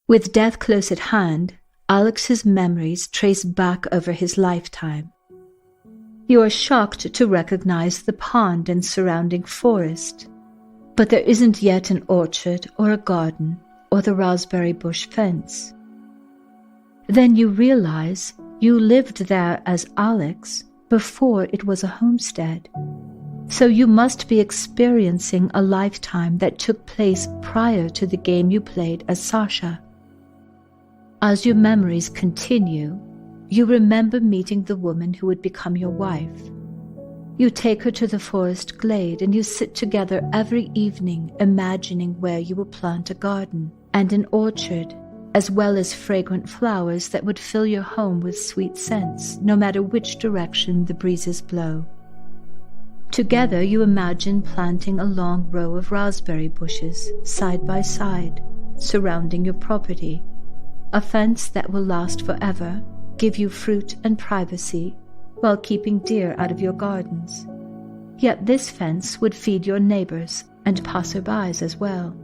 With death close at hand, Alex's memories trace back over his lifetime. You are shocked to recognize the pond and surrounding forest, but there isn't yet an orchard or a garden or the raspberry bush fence. Then you realize you lived there as Alex before it was a homestead. So you must be experiencing a lifetime that took place prior to the game you played as Sasha. As your memories continue, you remember meeting the woman who would become your wife. You take her to the forest glade and you sit together every evening imagining where you will plant a garden and an orchard, as well as fragrant flowers that would fill your home with sweet scents no matter which direction the breezes blow. Together you imagine planting a long row of raspberry bushes side by side, surrounding your property, a fence that will last forever, give you fruit and privacy, while keeping deer out of your gardens. Yet this fence would feed your neighbors and passerbys as well.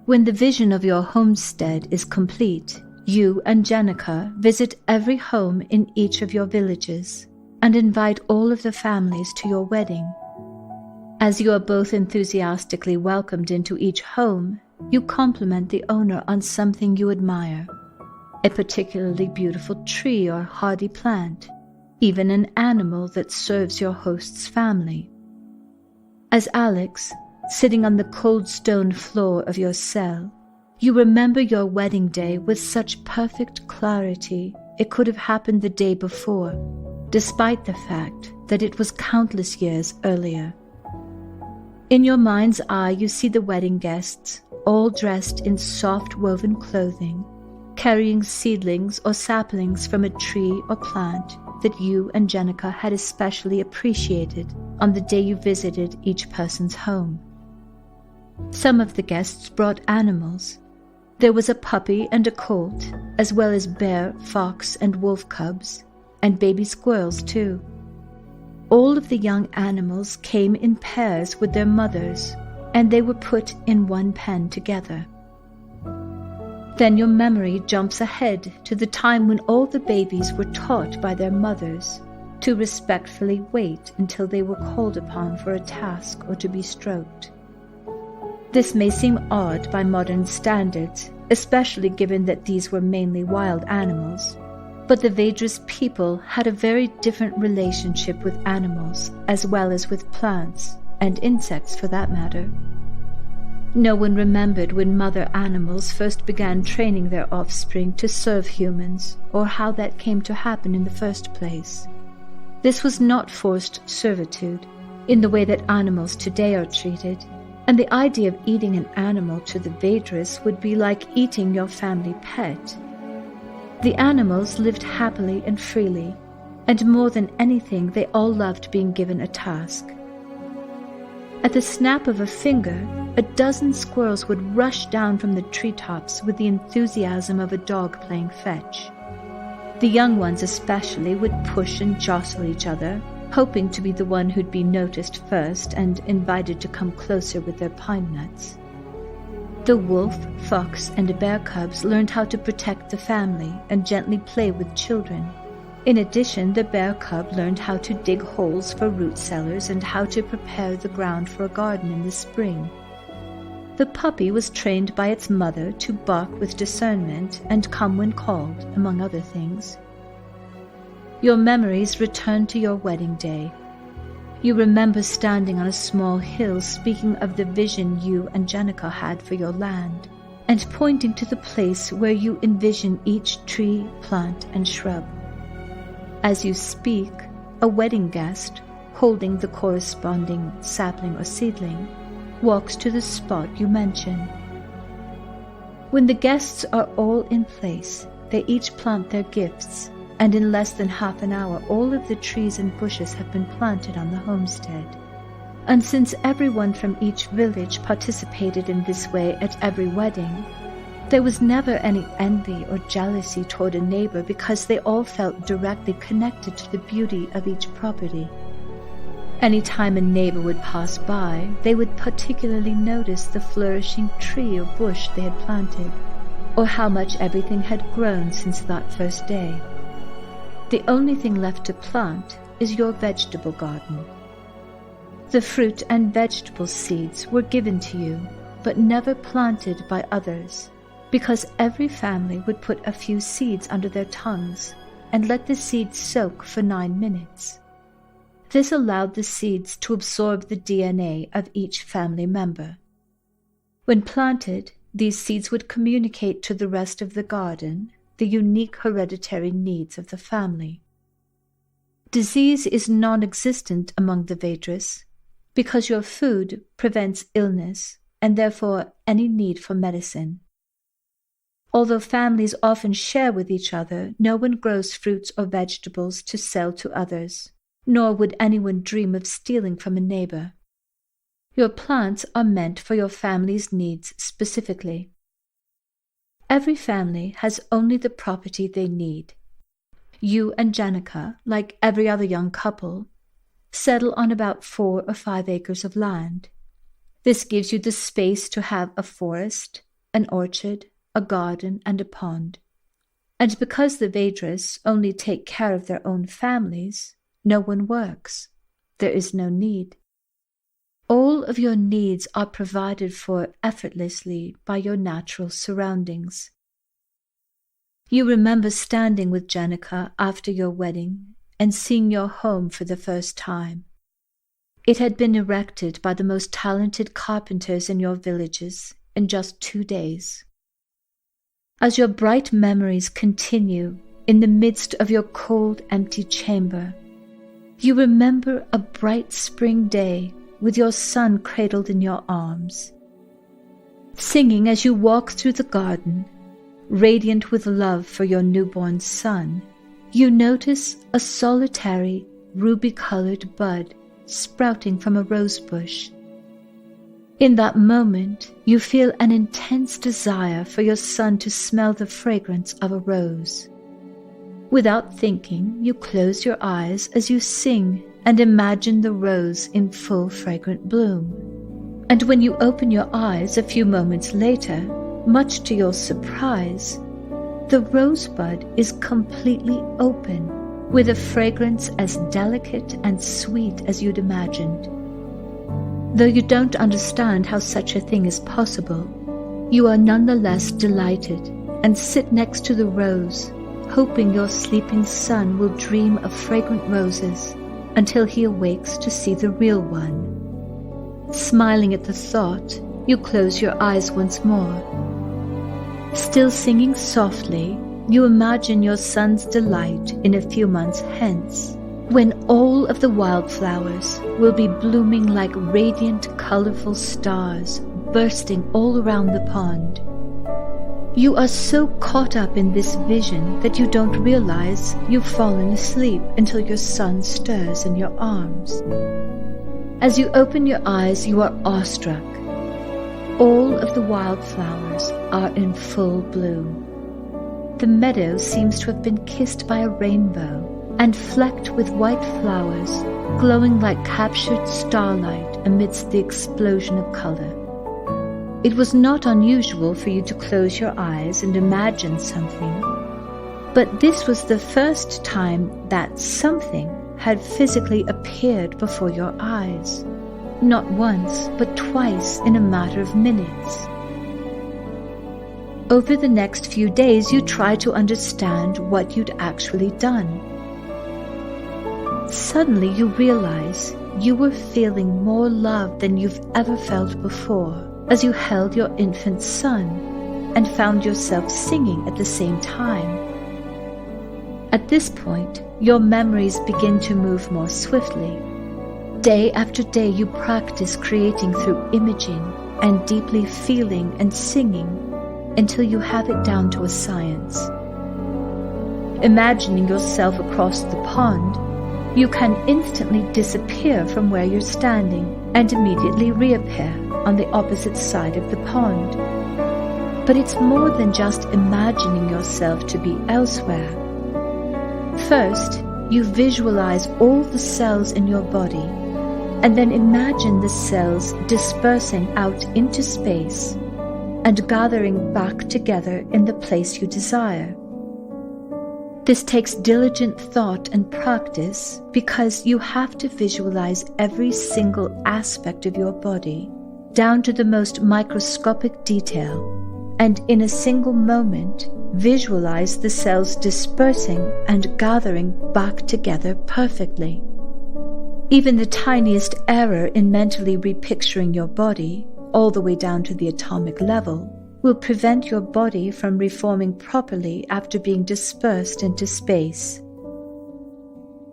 When the vision of your homestead is complete, you and Jenica visit every home in each of your villages and invite all of the families to your wedding. As you are both enthusiastically welcomed into each home, you compliment the owner on something you admire, a particularly beautiful tree or hardy plant, even an animal that serves your host's family. As Alex, sitting on the cold stone floor of your cell, you remember your wedding day with such perfect clarity it could have happened the day before, despite the fact that it was countless years earlier. In your mind's eye, you see the wedding guests, all dressed in soft woven clothing, carrying seedlings or saplings from a tree or plant that you and Jenica had especially appreciated on the day you visited each person's home. Some of the guests brought animals. There was a puppy and a colt, as well as bear, fox, and wolf cubs, and baby squirrels too. All of the young animals came in pairs with their mothers, and they were put in one pen together. Then your memory jumps ahead to the time when all the babies were taught by their mothers to respectfully wait until they were called upon for a task or to be stroked. This may seem odd by modern standards, especially given that these were mainly wild animals, but the Vedras people had a very different relationship with animals as well as with plants, and insects for that matter. No one remembered when mother animals first began training their offspring to serve humans, or how that came to happen in the first place. This was not forced servitude, in the way that animals today are treated, and the idea of eating an animal to the Vedras would be like eating your family pet. The animals lived happily and freely, and more than anything they all loved being given a task. At the snap of a finger, a dozen squirrels would rush down from the treetops with the enthusiasm of a dog playing fetch. The young ones especially would push and jostle each other, hoping to be the one who'd be noticed first and invited to come closer with their pine nuts. The wolf, fox, and bear cubs learned how to protect the family and gently play with children. In addition, the bear cub learned how to dig holes for root cellars and how to prepare the ground for a garden in the spring. The puppy was trained by its mother to bark with discernment and come when called, among other things. Your memories return to your wedding day. You remember standing on a small hill speaking of the vision you and Jenica had for your land, and pointing to the place where you envision each tree, plant, and shrub. As you speak, a wedding guest, holding the corresponding sapling or seedling, walks to the spot you mention. When the guests are all in place, they each plant their gifts, and in less than half an hour all of the trees and bushes have been planted on the homestead. And since everyone from each village participated in this way at every wedding, there was never any envy or jealousy toward a neighbor because they all felt directly connected to the beauty of each property. Any time a neighbor would pass by, they would particularly notice the flourishing tree or bush they had planted, or how much everything had grown since that first day. The only thing left to plant is your vegetable garden. The fruit and vegetable seeds were given to you, but never planted by others, because every family would put a few seeds under their tongues and let the seeds soak for 9 minutes. This allowed the seeds to absorb the DNA of each family member. When planted, these seeds would communicate to the rest of the garden the unique hereditary needs of the family. Disease is non-existent among the Vedras because your food prevents illness and therefore any need for medicine. Although families often share with each other, no one grows fruits or vegetables to sell to others, nor would anyone dream of stealing from a neighbor. Your plants are meant for your family's needs specifically. Every family has only the property they need. You and Janica, like every other young couple, settle on about 4 or 5 acres of land. This gives you the space to have a forest, an orchard, a garden, and a pond. And because the Vedras only take care of their own families, no one works. There is no need. All of your needs are provided for effortlessly by your natural surroundings. You remember standing with Janica after your wedding and seeing your home for the first time. It had been erected by the most talented carpenters in your villages in just 2 days. As your bright memories continue in the midst of your cold, empty chamber, you remember a bright spring day with your son cradled in your arms. Singing as you walk through the garden, radiant with love for your newborn son, you notice a solitary, ruby-colored bud sprouting from a rose bush. In that moment, you feel an intense desire for your son to smell the fragrance of a rose. Without thinking, you close your eyes as you sing and imagine the rose in full fragrant bloom. And when you open your eyes a few moments later, much to your surprise, the rosebud is completely open, with a fragrance as delicate and sweet as you'd imagined. Though you don't understand how such a thing is possible, you are nonetheless delighted and sit next to the rose, hoping your sleeping son will dream of fragrant roses until he awakes to see the real one. Smiling at the thought, you close your eyes once more. Still singing softly, you imagine your son's delight in a few months hence, when all of the wildflowers will be blooming like radiant, colorful stars bursting all around the pond. You are so caught up in this vision that you don't realize you've fallen asleep until your son stirs in your arms. As you open your eyes, you are awestruck. All of the wildflowers are in full bloom. The meadow seems to have been kissed by a rainbow and flecked with white flowers, glowing like captured starlight amidst the explosion of color. It was not unusual for you to close your eyes and imagine something, but this was the first time that something had physically appeared before your eyes, not once, but twice in a matter of minutes. Over the next few days, you try to understand what you'd actually done. Suddenly, you realize you were feeling more love than you've ever felt before as you held your infant son and found yourself singing at the same time. At this point, your memories begin to move more swiftly. Day after day, you practice creating through imaging and deeply feeling and singing until you have it down to a science. Imagining yourself across the pond, you can instantly disappear from where you're standing and immediately reappear on the opposite side of the pond. But it's more than just imagining yourself to be elsewhere. First, you visualize all the cells in your body, and then imagine the cells dispersing out into space and gathering back together in the place you desire. This takes diligent thought and practice because you have to visualize every single aspect of your body, down to the most microscopic detail, and in a single moment, visualize the cells dispersing and gathering back together perfectly. Even the tiniest error in mentally repicturing your body, all the way down to the atomic level, will prevent your body from reforming properly after being dispersed into space.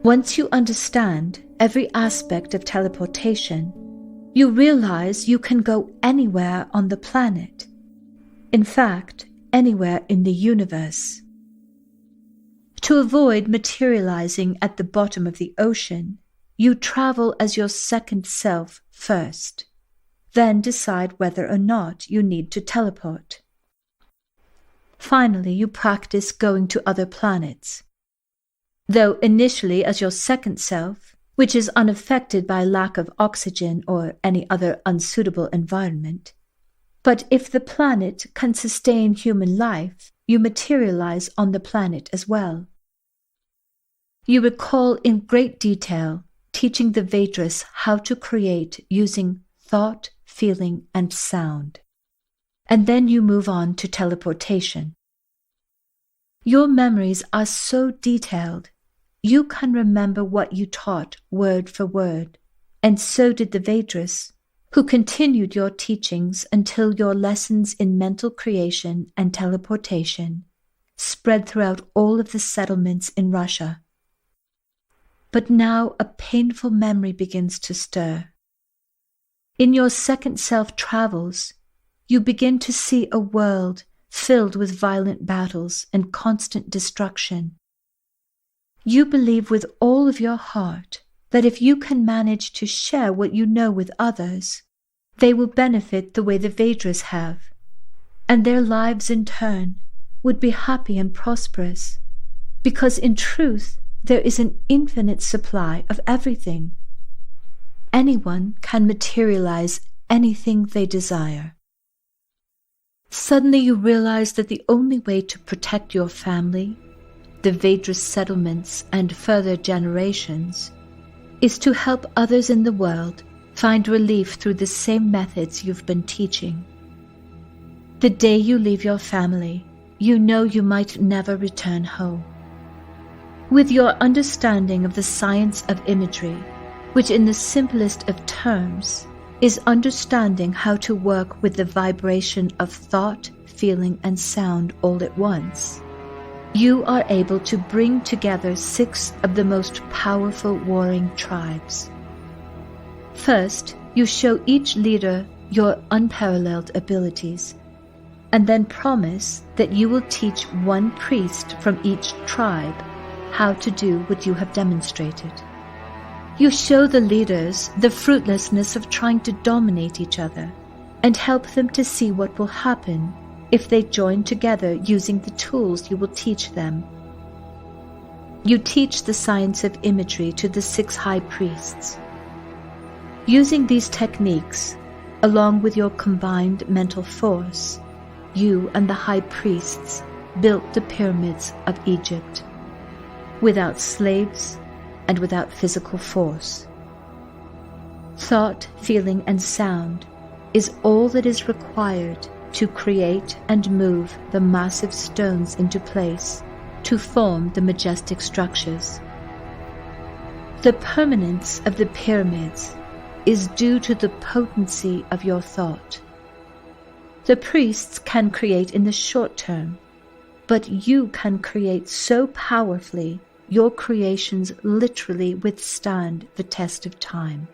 Once you understand every aspect of teleportation, you realize you can go anywhere on the planet. In fact, anywhere in the universe. To avoid materializing at the bottom of the ocean, you travel as your second self first. Then decide whether or not you need to teleport. Finally, you practice going to other planets. Though initially as your second self, which is unaffected by lack of oxygen or any other unsuitable environment. But if the planet can sustain human life, you materialize on the planet as well. You recall in great detail teaching the Vedras how to create using thought, feeling, and sound. And then you move on to teleportation. Your memories are so detailed, you can remember what you taught word for word, and so did the Vedras, who continued your teachings until your lessons in mental creation and teleportation spread throughout all of the settlements in Russia. But now a painful memory begins to stir. In your second self travels, you begin to see a world filled with violent battles and constant destruction. You believe with all of your heart that if you can manage to share what you know with others, they will benefit the way the Vedras have, and their lives in turn would be happy and prosperous, because in truth there is an infinite supply of everything. Anyone can materialize anything they desire. Suddenly you realize that the only way to protect your family, the Vedras settlements, and further generations is to help others in the world find relief through the same methods you've been teaching. The day you leave your family, you know you might never return home. With your understanding of the science of imagery, which in the simplest of terms is understanding how to work with the vibration of thought, feeling, and sound all at once, you are able to bring together 6 of the most powerful warring tribes. First, you show each leader your unparalleled abilities, and then promise that you will teach one priest from each tribe how to do what you have demonstrated. You show the leaders the fruitlessness of trying to dominate each other and help them to see what will happen if they join together using the tools you will teach them. You teach the science of imagery to the 6 high priests. Using these techniques, along with your combined mental force, you and the high priests built the pyramids of Egypt, without slaves and without physical force. Thought, feeling, and sound is all that is required to create and move the massive stones into place to form the majestic structures. The permanence of the pyramids is due to the potency of your thought. The priests can create in the short term, but you can create so powerfully your creations literally withstand the test of time.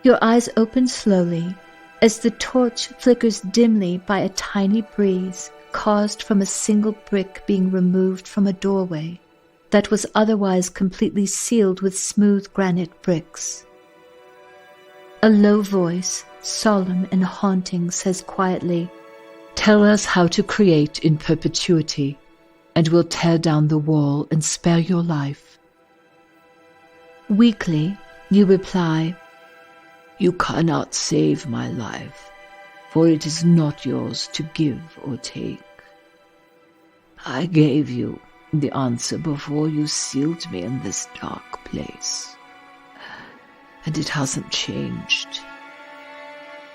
Your eyes open slowly as the torch flickers dimly by a tiny breeze caused from a single brick being removed from a doorway that was otherwise completely sealed with smooth granite bricks. A low voice, solemn and haunting, says quietly, "Tell us how to create in perpetuity, and we'll tear down the wall and spare your life." Weakly, you reply, "You cannot save my life. for it is not yours to give or take. I gave you the answer before you sealed me in this dark place, and it hasn't changed.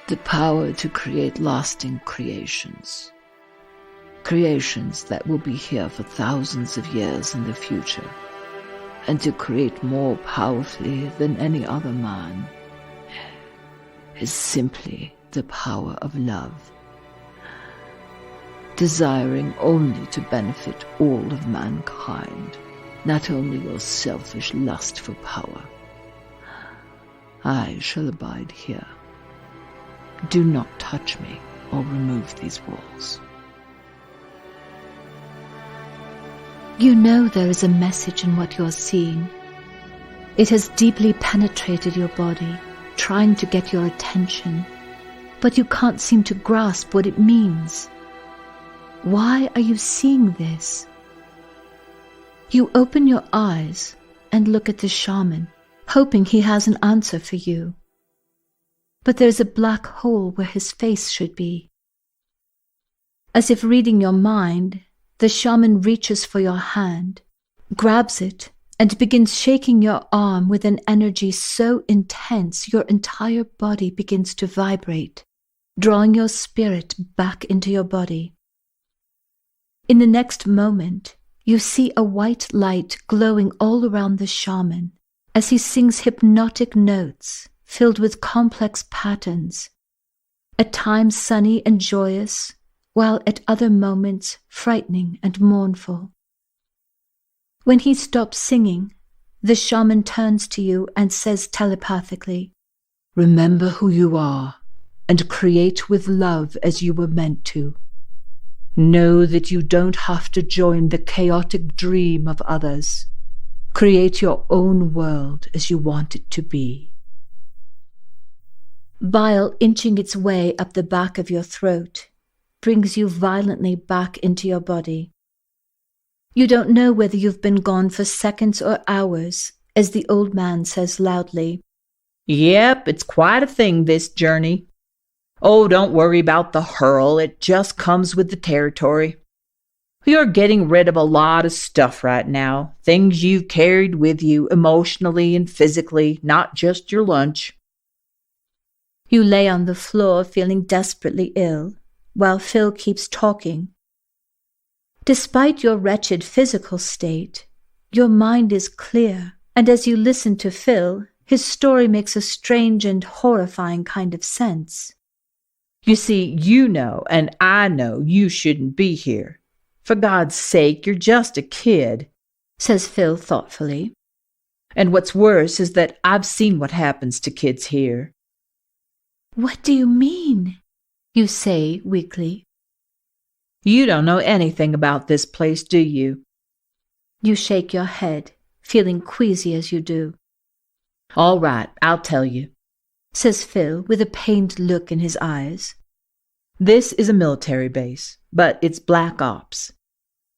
The power to create lasting creations. Creations that will be here for thousands of years in the future, and to create more powerfully than any other man, is simply the power of love, desiring only to benefit all of mankind, not only your selfish lust for power. I shall abide here. Do not touch me or remove these walls. You know there is a message in what you're seeing. It has deeply penetrated your body, trying to get your attention, but you can't seem to grasp what it means. Why are you seeing this? You open your eyes and look at the shaman, hoping he has an answer for you. But there's a black hole where his face should be. As if reading your mind, the shaman reaches for your hand, grabs it, and begins shaking your arm with an energy so intense your entire body begins to vibrate, drawing your spirit back into your body. In the next moment, you see a white light glowing all around the shaman as he sings hypnotic notes filled with complex patterns, at times sunny and joyous, while at other moments frightening and mournful. When he stops singing, the shaman turns to you and says telepathically, "Remember who you are, and create with love as you were meant to. Know that you don't have to join the chaotic dream of others. Create your own world as you want it to be." Bile inching its way up the back of your throat brings you violently back into your body. You don't know whether you've been gone for seconds or hours, as the old man says loudly, "Yep, it's quite a thing, this journey. Oh, don't worry about the hurl, it just comes with the territory. You're getting rid of a lot of stuff right now, things you've carried with you emotionally and physically, not just your lunch." You lay on the floor feeling desperately ill, while Phil keeps talking. Despite your wretched physical state, your mind is clear, and as you listen to Phil, his story makes a strange and horrifying kind of sense. You see, you know and I know you shouldn't be here. For God's sake, you're just a kid, says Phil thoughtfully. And what's worse is that I've seen what happens to kids here. What do you mean? You say weakly. You don't know anything about this place, do you? You shake your head, feeling queasy as you do. All right, I'll tell you, says Phil with a pained look in his eyes. This is a military base, but it's black ops.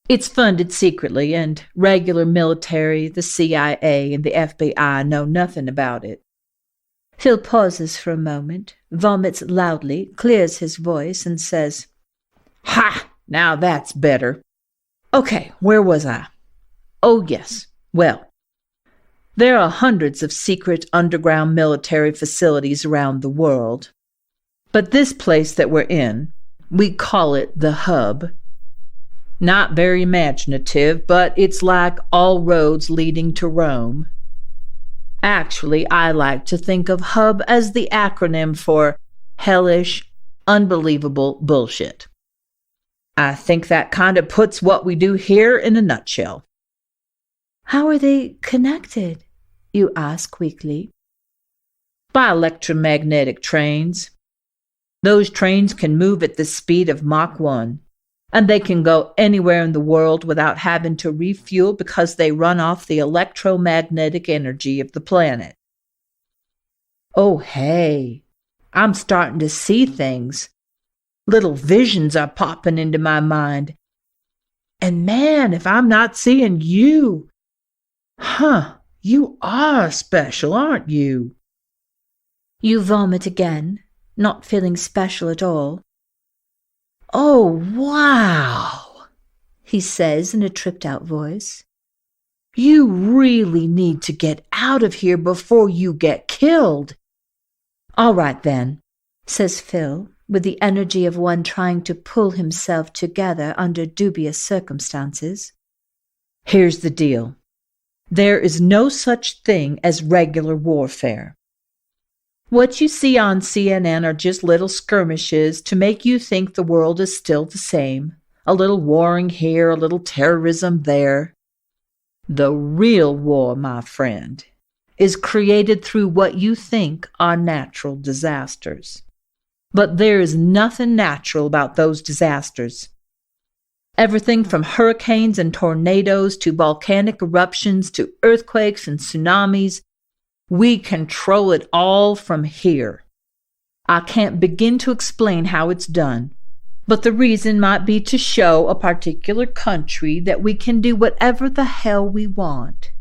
It's funded secretly, and regular military, the CIA, and the FBI know nothing about it. Phil pauses for a moment, vomits loudly, clears his voice, and says, "Ha! Now that's better. Okay, where was I? Oh, yes. Well, there are hundreds of secret underground military facilities around the world. But this place that we're in, we call it the Hub. Not very imaginative, but it's like all roads leading to Rome. Actually, I like to think of HUB as the acronym for hellish, unbelievable bullshit. I think that kind of puts what we do here in a nutshell." How are they connected? You ask weakly. By electromagnetic trains. Those trains can move at the speed of Mach 1, and they can go anywhere in the world without having to refuel because they run off the electromagnetic energy of the planet. Oh, hey, I'm starting to see things. Little visions are popping into my mind. And man, if I'm not seeing you. You are special, aren't you? You vomit again, not feeling special at all. "Oh, wow," he says in a tripped-out voice. "You really need to get out of here before you get killed." "All right then," says Phil, with the energy of one trying to pull himself together under dubious circumstances. "Here's the deal. There is no such thing as regular warfare. What you see on CNN are just little skirmishes to make you think the world is still the same. A little warring here, a little terrorism there. The real war, my friend, is created through what you think are natural disasters. But there is nothing natural about those disasters. Everything from hurricanes and tornadoes to volcanic eruptions to earthquakes and tsunamis, we control it all from here. I can't begin to explain how it's done, but the reason might be to show a particular country that we can do whatever the hell we want,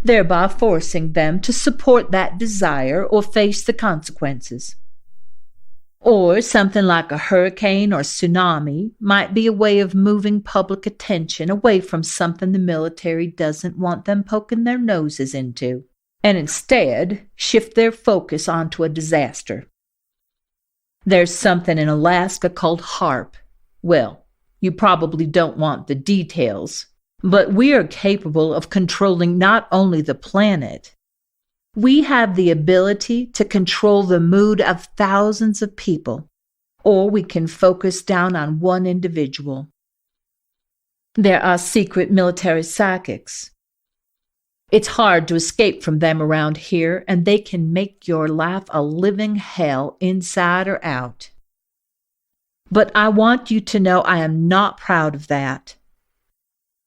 thereby forcing them to support that desire or face the consequences. Or something like a hurricane or tsunami might be a way of moving public attention away from something the military doesn't want them poking their noses into, and instead shift their focus onto a disaster. There's something in Alaska called HAARP. Well, you probably don't want the details, but we are capable of controlling not only the planet. We have the ability to control the mood of thousands of people, or we can focus down on one individual. There are secret military psychics. It's hard to escape from them around here, and they can make your life a living hell inside or out. But I want you to know I am not proud of that.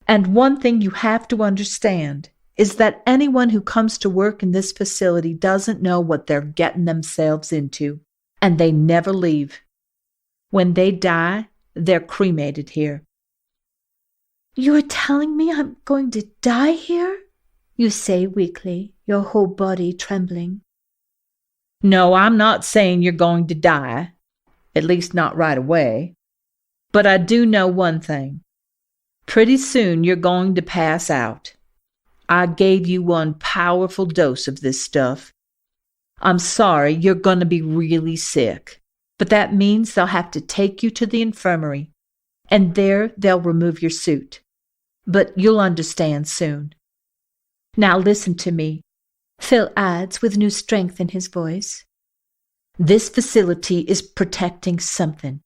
And one thing you have to understand is that anyone who comes to work in this facility doesn't know what they're getting themselves into, and they never leave. When they die, they're cremated here." "You're telling me I'm going to die here?" you say weakly, your whole body trembling. "No, I'm not saying you're going to die, at least not right away. But I do know one thing. Pretty soon you're going to pass out. I gave you one powerful dose of this stuff. I'm sorry, you're going to be really sick, but that means they'll have to take you to the infirmary, and there they'll remove your suit. But you'll understand soon. Now listen to me," Phil adds with new strength in his voice. "This facility is protecting something.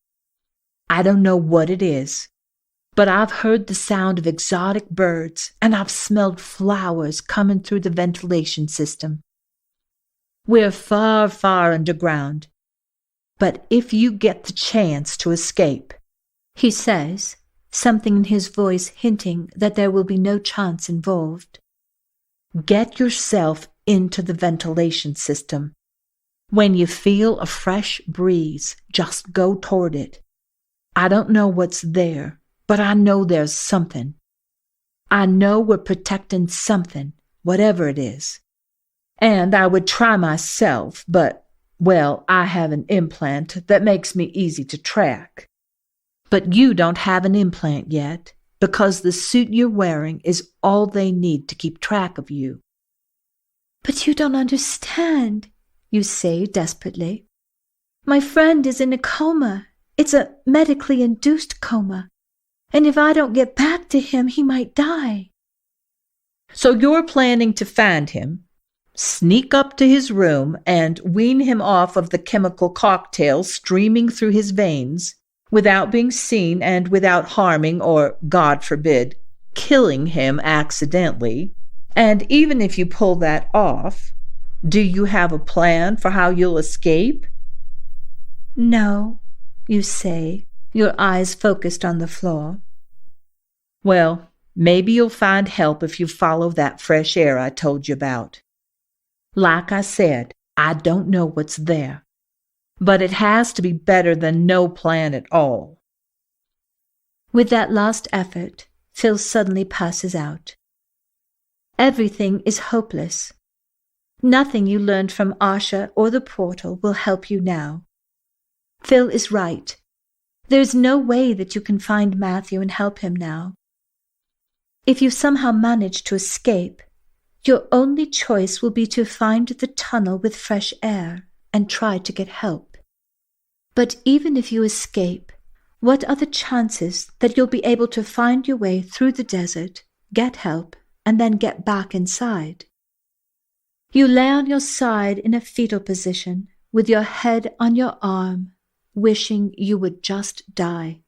I don't know what it is, but I've heard the sound of exotic birds, and I've smelled flowers coming through the ventilation system. We're far, far underground. But if you get the chance to escape," he says, something in his voice hinting that there will be no chance involved, "get yourself into the ventilation system. When you feel a fresh breeze, just go toward it. I don't know what's there, but I know there's something. I know we're protecting something, whatever it is. And I would try myself, but, well, I have an implant that makes me easy to track. But you don't have an implant yet, because the suit you're wearing is all they need to keep track of you." "But you don't understand," you say desperately. "My friend is in a coma. It's a medically induced coma. And if I don't get back to him, he might die." "So you're planning to find him, sneak up to his room, and wean him off of the chemical cocktail streaming through his veins, without being seen and without harming or, God forbid, killing him accidentally. And even if you pull that off, do you have a plan for how you'll escape?" "No," you say, your eyes focused on the floor. "Well, maybe you'll find help if you follow that fresh air I told you about. Like I said, I don't know what's there, but it has to be better than no plan at all." With that last effort, Phil suddenly passes out. Everything is hopeless. Nothing you learned from Asha or the portal will help you now, Phil is right. There's no way that you can find Matthew and help him now. If you somehow manage to escape, your only choice will be to find the tunnel with fresh air and try to get help. But even if you escape, what are the chances that you'll be able to find your way through the desert, get help, and then get back inside? You lay on your side in a fetal position, with your head on your arm, wishing you would just die.